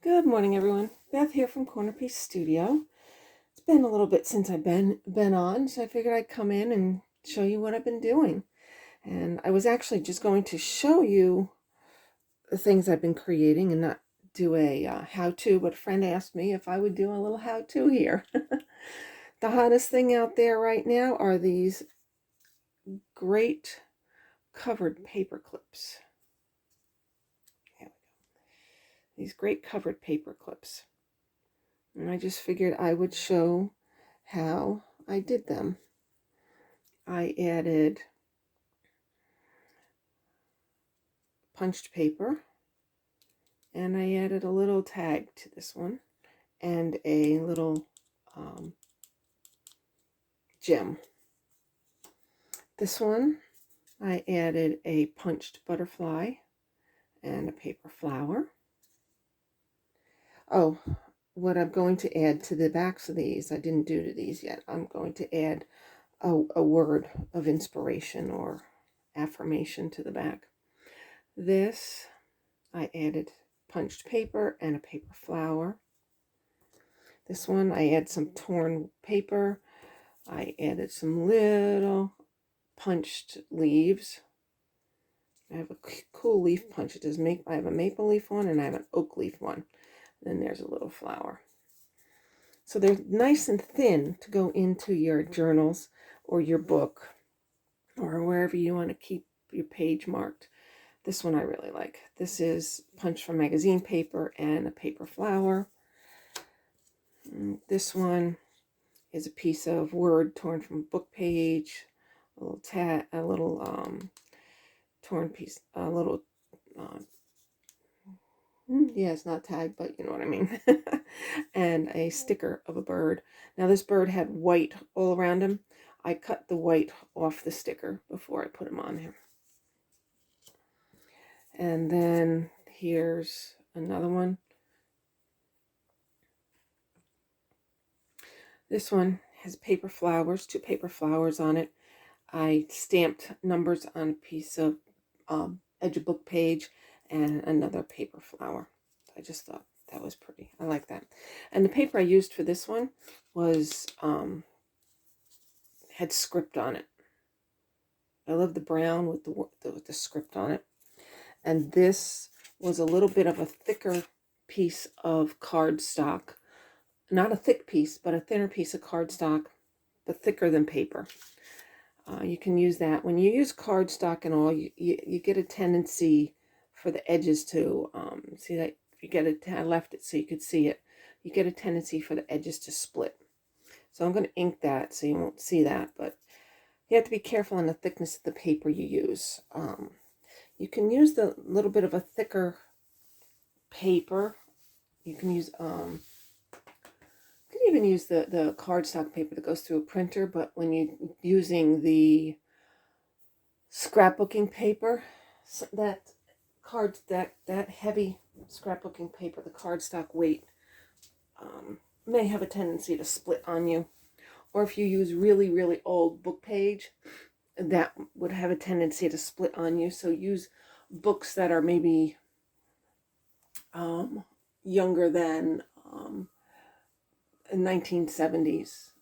Good morning, everyone. Beth here from CornerPiece Studio. It's been a little bit since I've been on, so I figured I'd come in and show you what I've been doing. And I was actually just going to show you the things I've been creating and not do a how-to, but a friend asked me if I would do a little how-to here. The hottest thing out there right now are these great covered paper clips. These great covered paper clips. And I just figured I would show how I did them. I added punched paper and I added a little tag to this one and a little gem. This one I added a punched butterfly and a paper flower. Oh, what I'm going to add to the backs of these, I didn't do to these yet. I'm going to add a word of inspiration or affirmation to the back. This, I added punched paper and a paper flower. This one, I add some torn paper. I added some little punched leaves. I have a cool leaf punch. It does I have a maple leaf one and I have an oak leaf one. Then there's a little flower. So they're nice and thin to go into your journals or your book or wherever you want to keep your page marked. This one I really like. This is punched from magazine paper and a paper flower. This one is a piece of word torn from a book page, a little torn piece, a little yeah, it's not tagged, but you know what I mean. And a sticker of a bird. Now this bird had white all around him. I cut the white off the sticker before I put him on here. And then here's another one. This one has paper flowers, 2 paper flowers on it. I stamped numbers on a piece of edge of book page and another paper flower. I just thought that was pretty. I like that. And the paper I used for this one was had script on it. I love the brown with the script on it. And this was a little bit of a thicker piece of cardstock. Not a thick piece, but a thinner piece of cardstock, but thicker than paper. You can use that. When you use cardstock and all, you get a tendency for the edges to, see that if you get it, I left it so you could see it, you get a tendency for the edges to split. So I'm going to ink that so you won't see that, but you have to be careful on the thickness of the paper you use. You can use the little bit of a thicker paper. You can use, you can even use the cardstock paper that goes through a printer, but when you're using the scrapbooking paper, that heavy scrapbooking paper, the cardstock weight may have a tendency to split on you. Or if you use really, really old book page, that would have a tendency to split on you. So use books that are maybe younger than 1970s,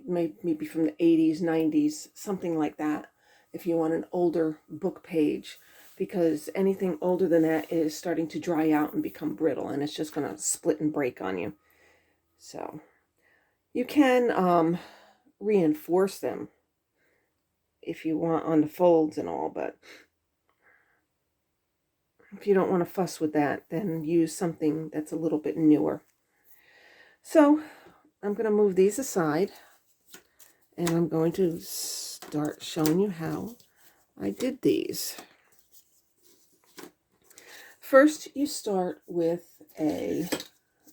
maybe from the 80s, 90s, something like that, if you want an older book page, because anything older than that is starting to dry out and become brittle, and it's just going to split and break on you. So you can reinforce them if you want on the folds and all, but if you don't want to fuss with that, then use something that's a little bit newer. So I'm going to move these aside, and I'm going to start showing you how I did these. First, you start with let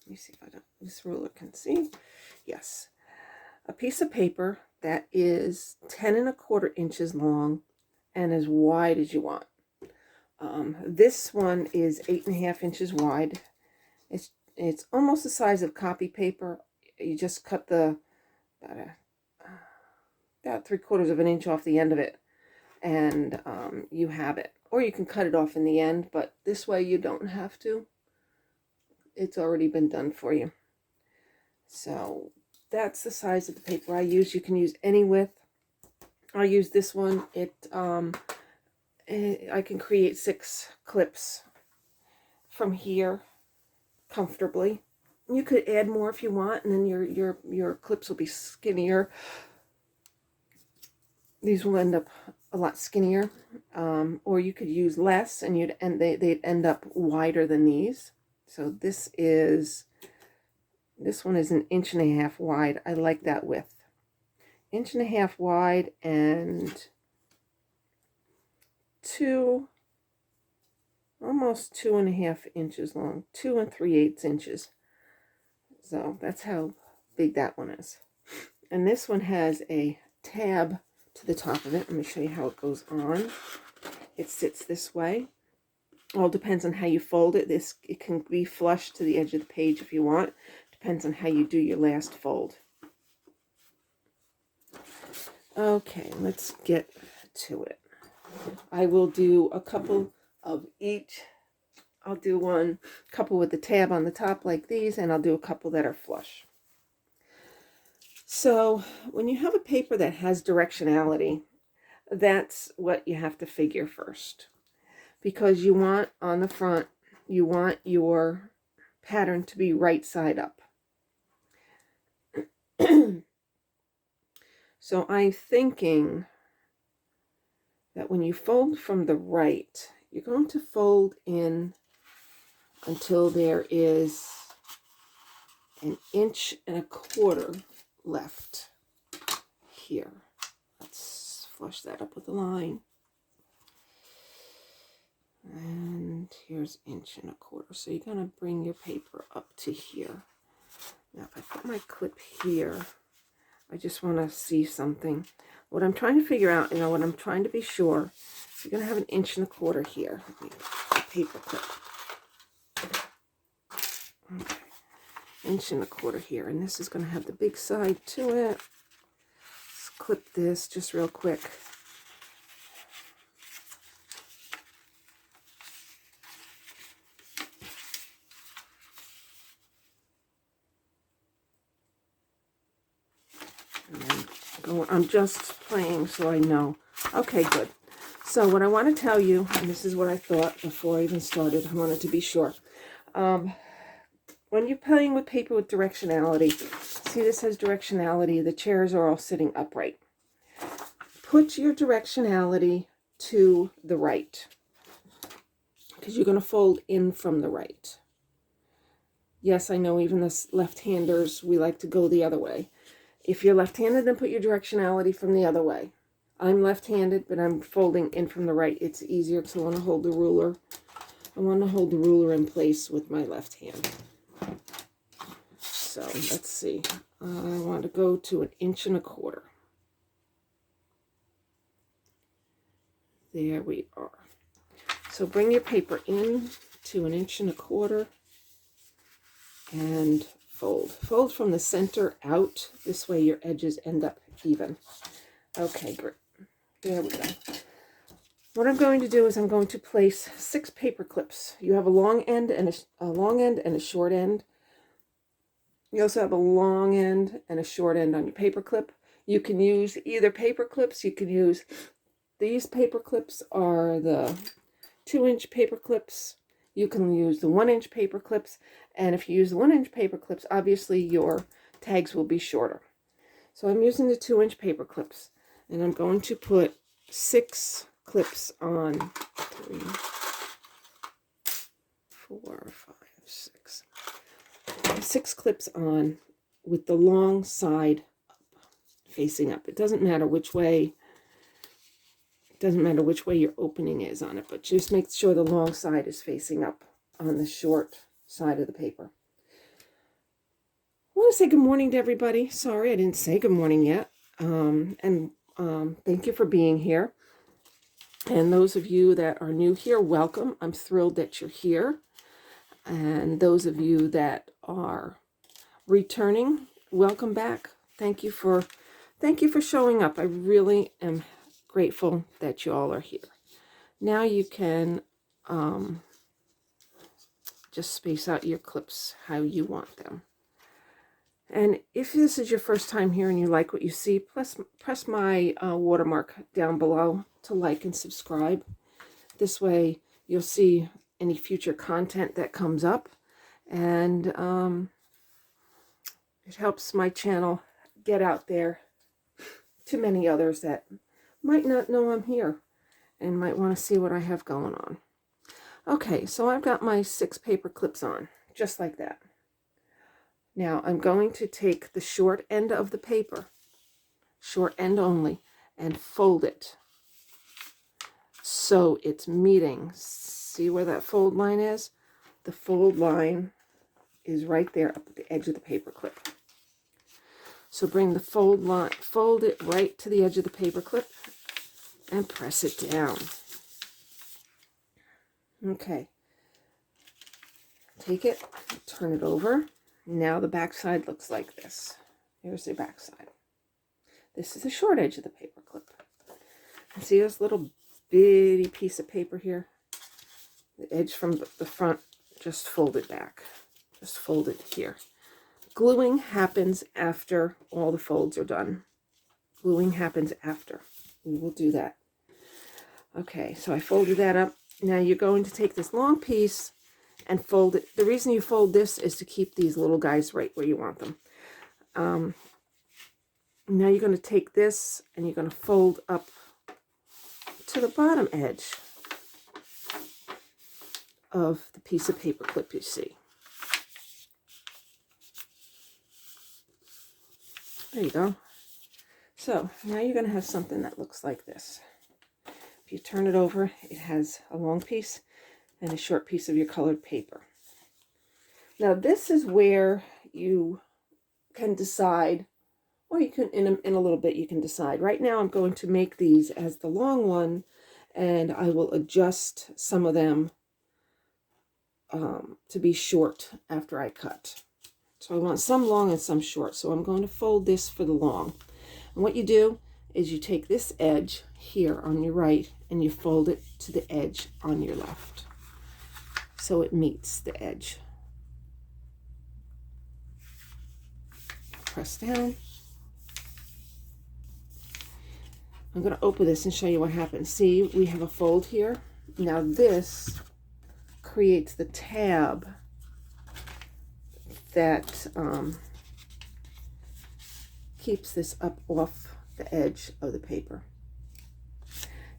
me see if this ruler can see. Yes. A piece of paper that is 10 1/4 inches long and as wide as you want. This one is 8 1/2 inches wide. It's almost the size of copy paper. You just cut about 3/4 of an inch off the end of it, and you have it. Or you can cut it off in the end, but this way you don't have to. it's already been done for you. So that's the size of the paper I use. You can use any width. I'll use this one. I can create 6 clips from here comfortably. You could add more if you want, and then your clips will be skinnier. These will end up a lot skinnier, or you could use less, and they'd end up wider than these. So this one is 1.5 inches wide. I like that width. 1.5 inches wide and almost 2.5 inches long, 2 3/8 inches. So that's how big that one is. And this one has a tab to the top of it. Let me show you how it goes on. It sits this way. All depends on how you fold it. It can be flush to the edge of the page if you want. Depends on how you do your last fold. Okay, let's get to it. I will do a couple of each. I'll do one couple with the tab on the top like these, and I'll do a couple that are flush. So when you have a paper that has directionality, that's what you have to figure first. Because you want on the front, you want your pattern to be right side up. So I'm thinking that when you fold from the right, you're going to fold in until there is 1.25 inches left here. Let's flush that up with a line. And here's 1.25 inches. So you're going to bring your paper up to here. Now if I put my clip here, I just want to see something. What I'm trying to figure out, what I'm trying to be sure, you're going to have 1.25 inches here. Paper clip. Okay. 1.25 inches here. And this is going to have the big side to it. Let's clip this just real quick. I'm just playing so I know. Okay, good. So what I want to tell you, and this is what I thought before I even started, I wanted to be sure. When you're playing with paper with directionality, see this has directionality, the chairs are all sitting upright. Put your directionality to the right, because you're going to fold in from the right. Yes, I know even the left-handers, we like to go the other way. If you're left-handed, then put your directionality from the other way. I'm left-handed, but I'm folding in from the right. It's easier because I want to hold the ruler. I want to hold the ruler in place with my left hand. So let's see. I want to go to 1.25 inches. There we are. So bring your paper in to 1.25 inches and fold. Fold from the center out. This way your edges end up even. Okay, great. There we go. What I'm going to do is I'm going to place 6 paper clips. You have a long end and a short end. You also have a long end and a short end on your paper clip. You can use either paper clips. You can use these paper clips are the 2-inch paper clips. You can use the 1-inch paper clips. And if you use the 1-inch paper clips, obviously your tags will be shorter. So I'm using the 2-inch paper clips. And I'm going to put 6 clips on. 3, 4, 5, 6. 6 clips on with the long side facing up. It doesn't matter which way. It doesn't matter which way your opening is on it, but just make sure the long side is facing up on the short side of the paper. I want to say good morning to everybody. Sorry, I didn't say good morning yet. Thank you for being here. And those of you that are new here, welcome. I'm thrilled that you're here. And those of you that are returning, welcome back. Thank you for showing up. I really am grateful that you all are here. Now you can just space out your clips how you want them. And if this is your first time here and you like what you see, press my watermark down below to like and subscribe. This way you'll see any future content that comes up, and it helps my channel get out there to many others that might not know I'm here and might want to see what I have going on. Okay, so I've got my 6 paper clips on, just like that. Now I'm going to take the short end of the paper, short end only, and fold it so it's meeting. See where that fold line is? The fold line is right there up at the edge of the paper clip. So bring the fold line, fold it right to the edge of the paper clip and press it down. Okay. Take it, turn it over. Now the back side looks like this. Here's the back side. This is the short edge of the paper clip. And see this little bitty piece of paper here? The edge from the front, just fold it back. Just fold it here. Gluing happens after all the folds are done. Gluing happens after. We will do that. Okay, so I folded that up. Now you're going to take this long piece and fold it. The reason you fold this is to keep these little guys right where you want them. Now you're going to take this and you're going to fold up to the bottom edge of the piece of paper clip you see. There you go. So now you're going to have something that looks like this. If you turn it over, it has a long piece and a short piece of your colored paper. Now this is where you can decide, or you can, in a little bit, you can decide. Right now I'm going to make these as the long one, and I will adjust some of them to be short after I cut. So I want some long and some short. So I'm going to fold this for the long. And what you do is you take this edge here on your right and you fold it to the edge on your left. So it meets the edge. Press down. I'm going to open this and show you what happens. See, we have a fold here. Now this creates the tab that keeps this up off the edge of the paper.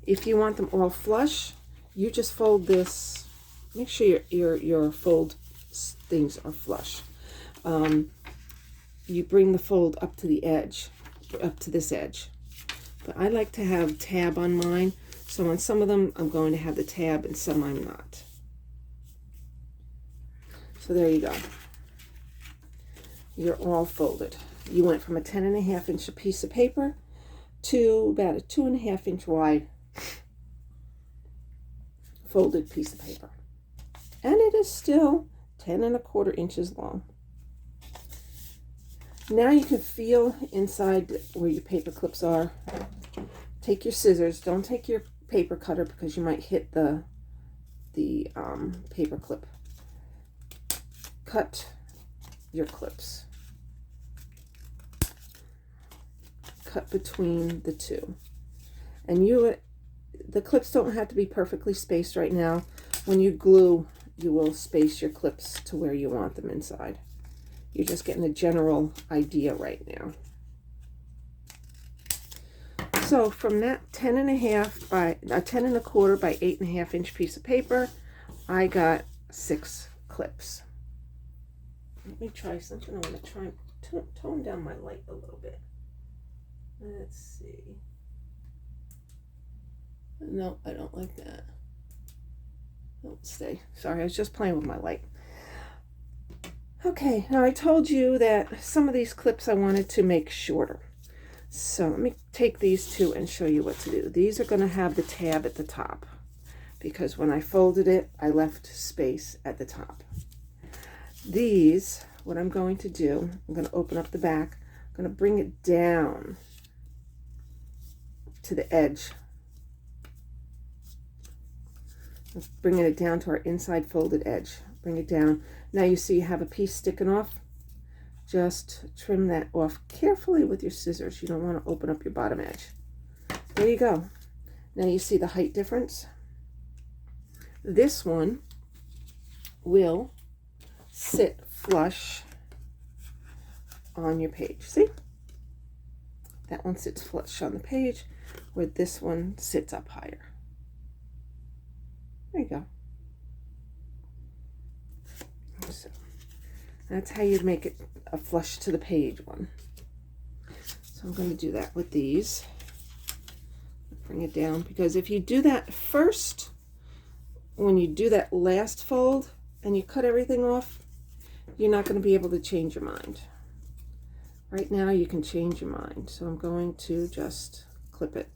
If you want them all flush, you just fold this. Make sure your fold things are flush. You bring the fold up to the edge, up to this edge. But I like to have tab on mine, so on some of them I'm going to have the tab and some I'm not. So there you go. You're all folded. You went from a 10.5 inch piece of paper to about a 2.5 inch wide folded piece of paper. And it is still 10.25 inches long. Now you can feel inside where your paper clips are. Take your scissors. Don't take your paper cutter because you might hit the paper clip. Cut your clips. Cut between the two. And the clips don't have to be perfectly spaced right now. When you glue, you will space your clips to where you want them inside. You're just getting a general idea right now. So from that 10.5 by 10.25 by 8.5 inch piece of paper, I got 6 clips. Let me try something. I'm going to try and tone down my light a little bit. Let's see. No, I don't like that. Don't stay. Sorry, I was just playing with my light. Okay, now I told you that some of these clips I wanted to make shorter. So let me take these two and show you what to do. These are going to have the tab at the top because when I folded it, I left space at the top. These, what I'm going to do, I'm going to open up the back. I'm going to bring it down to the edge. Bringing it down to our inside folded edge. bring it down. Now you see you have a piece sticking off. Just trim that off carefully with your scissors. You don't want to open up your bottom edge. There you go. Now you see the height difference. This one will sit flush on your page. See? That one sits flush on the page, where this one sits up higher. There you go. So that's how you'd make it a flush to the page one. So I'm going to do that with these. Bring it down, because if you do that first, when you do that last fold and you cut everything off, you're not going to be able to change your mind. Right now you can change your mind. So I'm going to just clip it.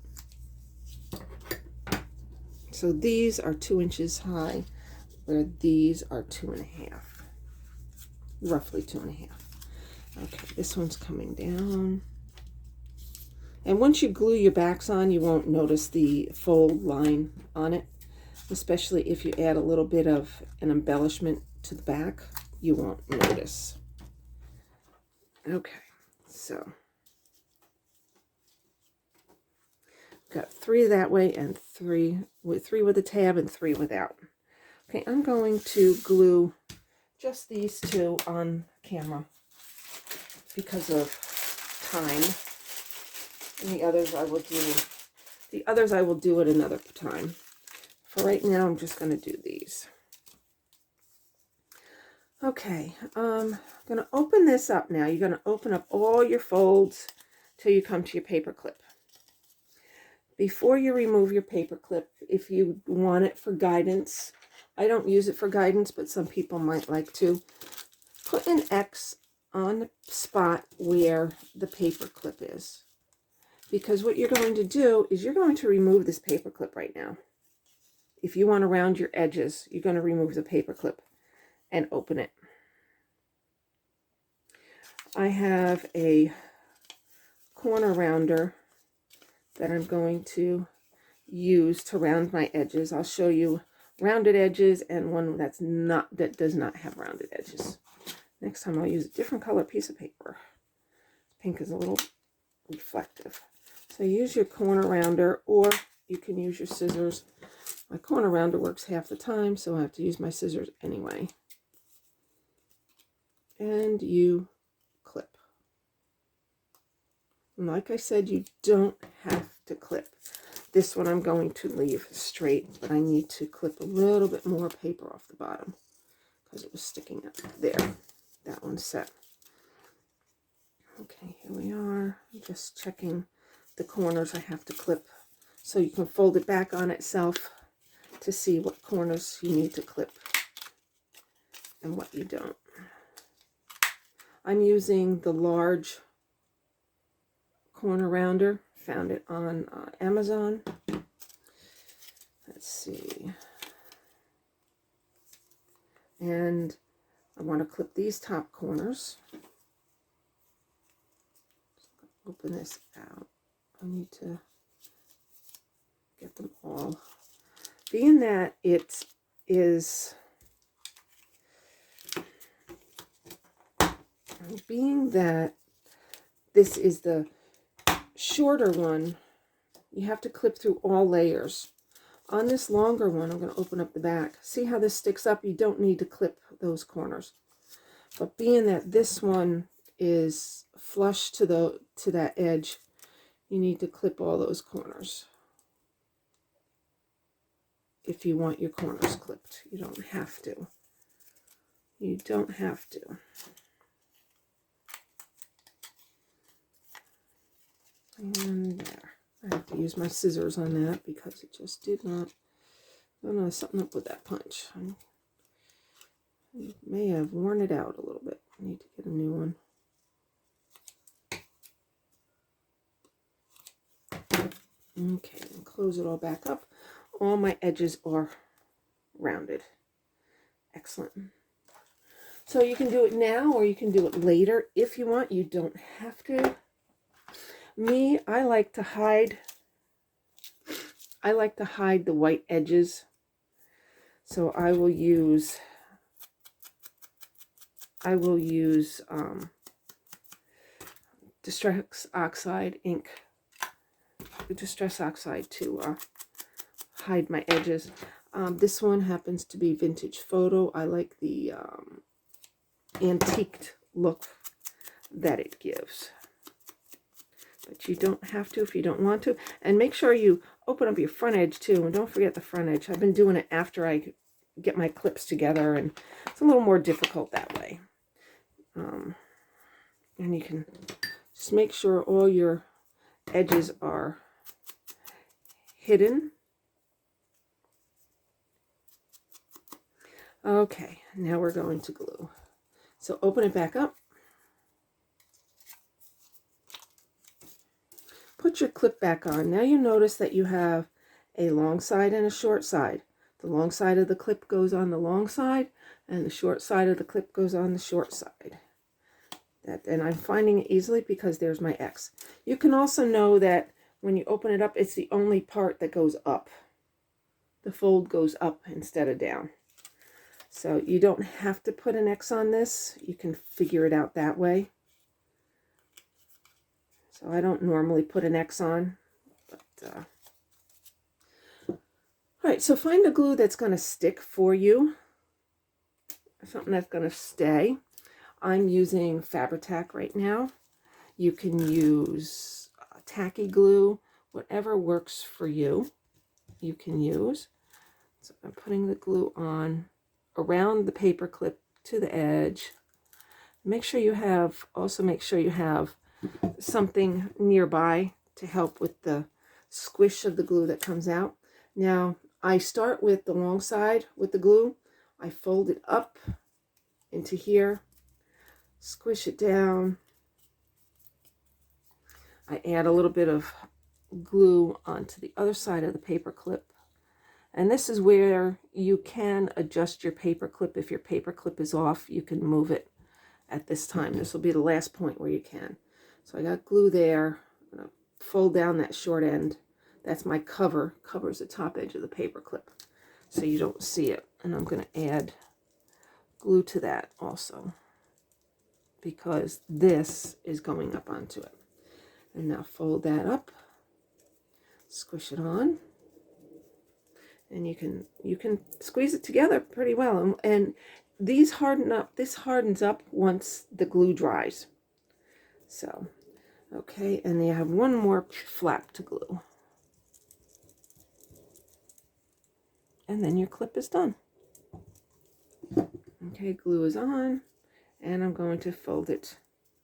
So these are 2 inches high, where these are 2.5, roughly 2.5. Okay, this one's coming down. And once you glue your backs on, you won't notice the fold line on it, especially if you add a little bit of an embellishment to the back, you won't notice. Okay, so got 3 that way and 3 with a tab and 3 without. Okay, I'm going to glue just these 2 on camera because of time. And the others I will do at another time. For right now, I'm just going to do these. Okay, I'm going to open this up now. You're going to open up all your folds till you come to your paper clip. Before you remove your paper clip, if you want it for guidance, I don't use it for guidance, but some people might like to, put an X on the spot where the paper clip is. Because what you're going to do is you're going to remove this paper clip right now. If you want to round your edges, you're going to remove the paper clip and open it. I have a corner rounder that I'm going to use to round my edges. I'll show you rounded edges and one that does not have rounded edges. Next time I'll use a different color piece of paper. Pink is a little reflective. So use your corner rounder, or you can use your scissors. My corner rounder works half the time, so I have to use my scissors anyway. And you clip. And like I said, you don't have to clip. This one I'm going to leave straight, but I need to clip a little bit more paper off the bottom because it was sticking up there. That one's set. Okay, here we are. I'm just checking the corners I have to clip, so you can fold it back on itself to see what corners you need to clip and what you don't. I'm using the large corner rounder. Found it on Amazon. Let's see. And I want to clip these top corners. Open this out. I need to get them all. Being that it is, this is the shorter one, you have to clip through all layers. On this longer one, I'm going to open up the back. See how this sticks up? You don't need to clip those corners. But being that this one is flush to that edge, you need to clip all those corners. If you want your corners clipped, you don't have to. You don't have to. And there. I have to use my scissors on that because it just did not. I don't know, something up with that punch. I may have worn it out a little bit. I need to get a new one. Okay, and close it all back up. All my edges are rounded. Excellent. So you can do it now or you can do it later if you want. You don't have to. Me, I like to hide the white edges. So I will use I will use Distress Oxide ink, Distress Oxide to hide my edges. This one happens to be Vintage Photo. I like the antiqued look that it gives. But you don't have to if you don't want to. And make sure you open up your front edge too. And don't forget the front edge. I've been doing it after I get my clips together, and it's a little more difficult that way. And you can just make sure all your edges are hidden. Okay, now we're going to glue. So open it back up. Put your clip back on. Now you notice that you have a long side and a short side. The long side of the clip goes on the long side, and the short side of the clip goes on the short side. And I'm finding it easily because there's my X. You can also know that when you open it up, it's the only part that goes up. The fold goes up instead of down. So you don't have to put an X on this. You can figure it out that way. So I don't normally put an X on. But, all right, so find a glue that's going to stick for you. Something that's going to stay. I'm using Fabri-Tac right now. You can use tacky glue, whatever works for you, you can use. So I'm putting the glue on around the paper clip to the edge. Make sure you have something nearby to help with the squish of the glue that comes out. Now, I start with the long side with the glue. I fold it up into here, squish it down. I add a little bit of glue onto the other side of the paper clip. And this is where you can adjust your paper clip. If your paper clip is off, you can move it at this time. This will be the last point where you can. So I got glue there. I'm going to fold down that short end. That's my cover. Covers the top edge of the paper clip so you don't see it. And I'm going to add glue to that also, because this is going up onto it. And now fold that up, squish it on, and you can squeeze it together pretty well. And these harden up. This hardens up once the glue dries. So, okay, and you have one more flap to glue, and then your clip is done. Okay, glue is on, and I'm going to fold it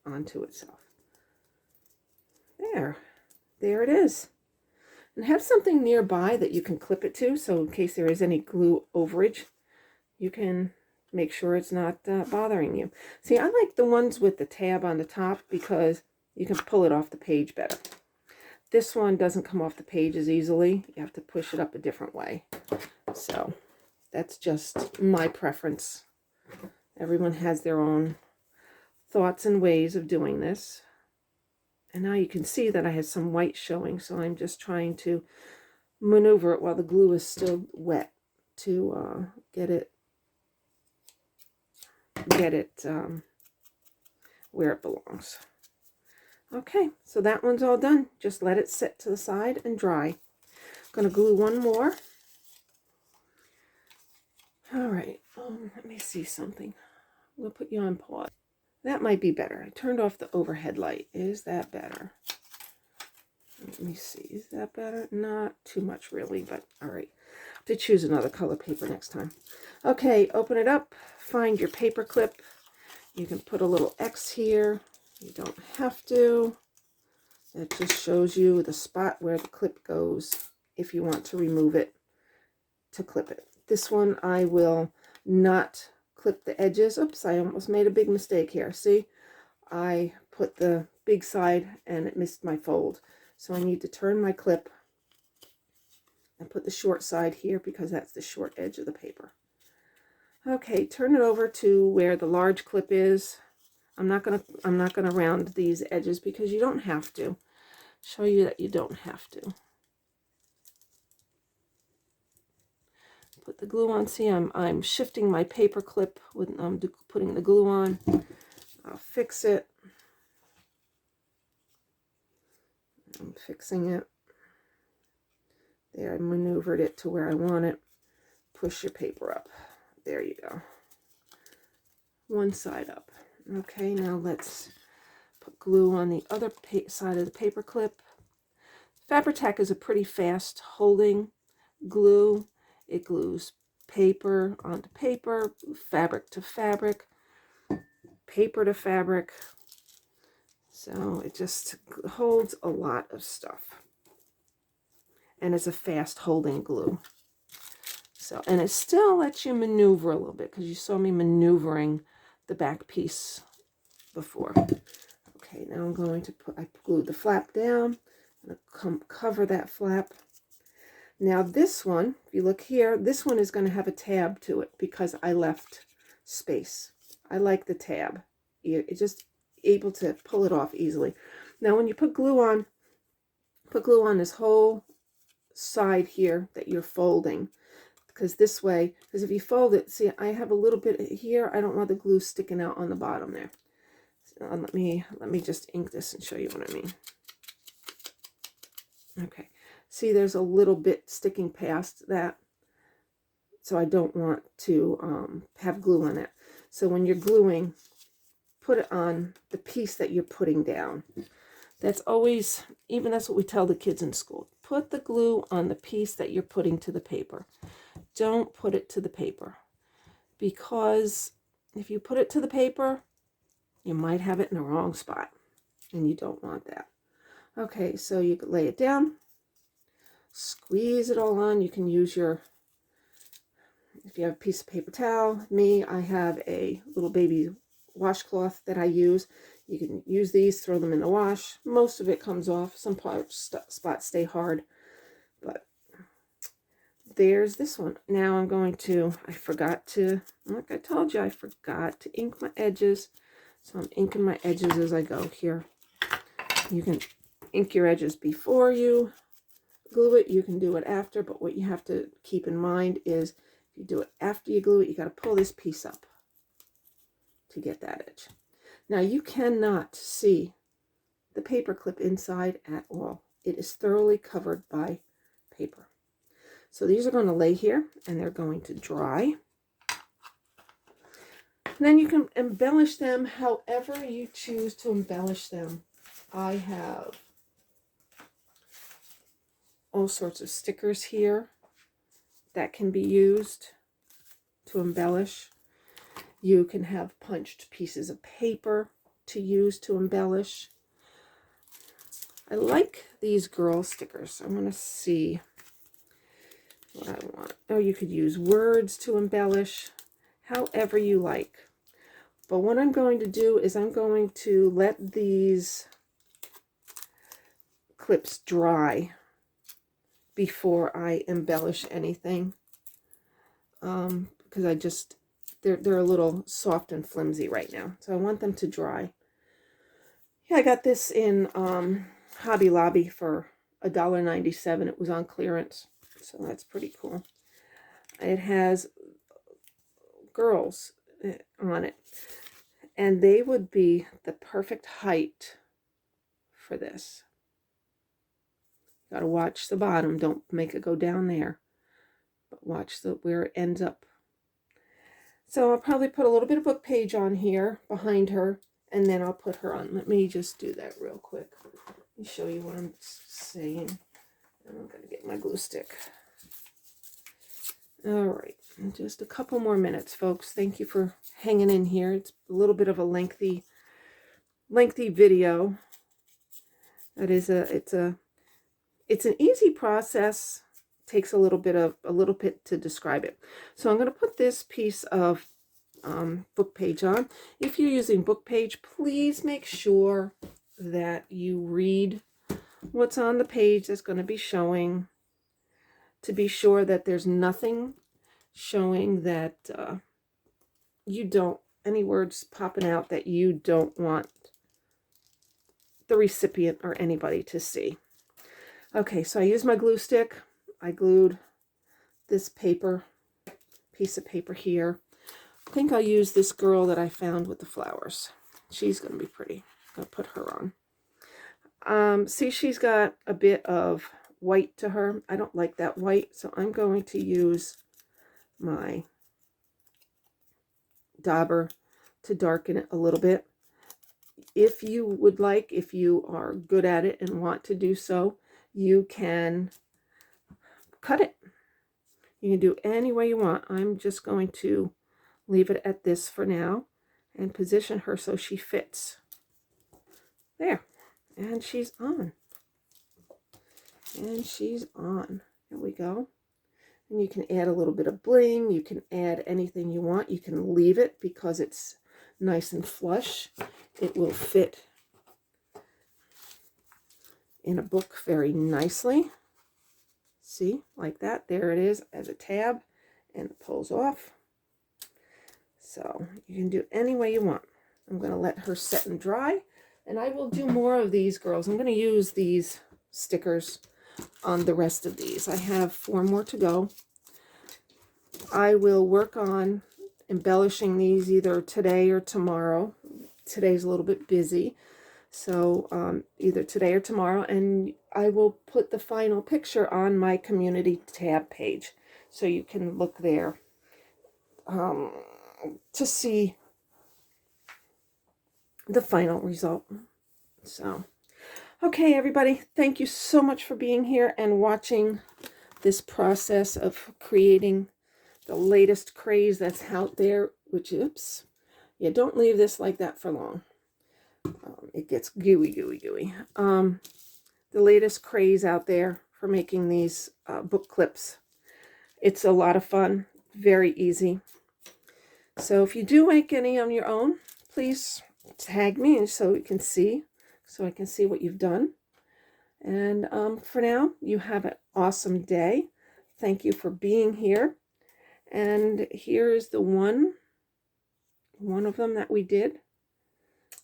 onto itself. There it is. And have something nearby that you can clip it to, so in case there is any glue overage, you can make sure it's not bothering you. See, I like the ones with the tab on the top because you can pull it off the page better. This one doesn't come off the page as easily. You have to push it up a different way. So that's just my preference. Everyone has their own thoughts and ways of doing this. And now you can see that I have some white showing, so I'm just trying to maneuver it while the glue is still wet to get it where it belongs. Okay, so that one's all done. Just let it sit to the side and dry. I'm going to glue one more. All right, let me see something. I'm going to put you on pause. That might be better. I turned off the overhead light. Is that better? Let me see. Is that better? Not too much really, but all right. I have to choose another color paper next time. Okay, open it up. Find your paper clip. You can put a little X here. You don't have to. It just shows you the spot where the clip goes if you want to remove it to clip it. This one I will not clip the edges. Oops, I almost made a big mistake here. See, I put the big side and it missed my fold. So I need to turn my clip and put the short side here because that's the short edge of the paper. Okay, turn it over to where the large clip is. I'm not gonna round these edges because you don't have to. Show you that you don't have to. Put the glue on. See, I'm shifting my paper clip when I'm putting the glue on. I'll fix it. I'm fixing it. There, I maneuvered it to where I want it. Push your paper up. There you go. One side up. Okay, now let's put glue on the other side of the paper clip. Fabri-Tac is a pretty fast holding glue. It glues paper onto paper, fabric to fabric, paper to fabric. So it just holds a lot of stuff. And it's a fast holding glue. So, and it still lets you maneuver a little bit because you saw me maneuvering the back piece before. Okay, now I'm going to I glued the flap down. I'm going to cover that flap. Now this one, if you look here, this one is going to have a tab to it because I left space. I like the tab. You're just able to pull it off easily. Now when you put glue on this whole side here that you're folding, because this way, because if you fold it, see, I have a little bit here. I don't want the glue sticking out on the bottom there. So let me just ink this and show you what I mean. Okay, see, there's a little bit sticking past that, so I don't want to have glue on it. So when you're gluing, put it on the piece that you're putting down. That's always, even that's what we tell the kids in school. Put the glue on the piece that you're putting to the paper. Don't put it to the paper, because if you put it to the paper, you might have it in the wrong spot, and you don't want that. Okay, so you can lay it down, squeeze it all on. You can use your, if you have a piece of paper towel, I have a little baby washcloth that I use. You can use these, throw them in the wash. Most of it comes off. Some spots stay hard, but there's this one. Now I'm going to, I forgot to, like I told you, I forgot to ink my edges. So I'm inking my edges as I go here. You can ink your edges before you glue it. You can do it after, but what you have to keep in mind is if you do it after you glue it, you got to pull this piece up to get that edge. Now you cannot see the paper clip inside at all. It is thoroughly covered by paper. So these are going to lay here and they're going to dry. And then you can embellish them however you choose to embellish them. I have all sorts of stickers here that can be used to embellish. You can have punched pieces of paper to use to embellish. I like these girl stickers. I want to see what I want. Oh, you could use words to embellish, however you like. But what I'm going to do is I'm going to let these clips dry before I embellish anything. Because I just, they're a little soft and flimsy right now. So I want them to dry. Yeah, I got this in Hobby Lobby for $1.97. It was on clearance. So that's pretty cool. It has girls on it. And they would be the perfect height for this. Got to watch the bottom. Don't make it go down there. But watch where it ends up. So I'll probably put a little bit of book page on here behind her. And then I'll put her on. Let me just do that real quick. Let me show you what I'm saying. And I'm going to get my glue stick. All right. Just a couple more minutes, folks. Thank you for hanging in here. It's a little bit of a lengthy video. That is it's an easy process. Takes a little bit to describe it. So I'm going to put this piece of book page on. If you're using book page, please make sure that you read what's on the page that's going to be showing, to be sure that there's nothing showing that you don't, any words popping out that you don't want the recipient or anybody to see. Okay, so I used my glue stick. I glued this paper piece of paper here. I think I'll use this girl that I found with the flowers. She's going to be pretty. I'll put her on. See, she's got a bit of white to her. I don't like that white, so I'm going to use my dauber to darken it a little bit. If you would like, if you are good at it and want to do so, you can cut it. You can do any way you want. I'm just going to leave it at this for now and position her so she fits. There. And she's on. And she's on. There we go. And you can add a little bit of bling. You can add anything you want. You can leave it because it's nice and flush. It will fit in a book very nicely. See, like that. There it is as a tab, and it pulls off. So you can do any way you want. I'm going to let her set and dry, and I will do more of these girls. I'm going to use these stickers on the rest of these. I have 4 more to go. I will work on embellishing these either today or tomorrow. Today's a little bit busy, so either today or tomorrow, and I will put the final picture on my community tab page, so you can look there to see the final result. So, okay, everybody, thank you so much for being here and watching this process of creating the latest craze that's out there, which, oops, yeah, don't leave this like that for long. It gets gooey. The latest craze out there for making these book clips. It's a lot of fun, very easy. So if you do make any on your own, please tag me so we can see, so I can see what you've done. And for now, you have an awesome day. Thank you for being here. And here is the one of them that we did.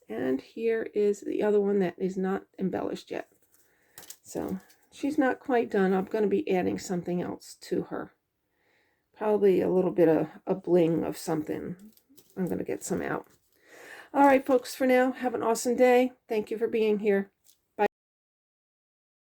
And here is the other one that is not embellished yet. So she's not quite done. I'm going to be adding something else to her. Probably a little bit of a bling of something. I'm going to get some out. All right, folks, for now, have an awesome day. Thank you for being here.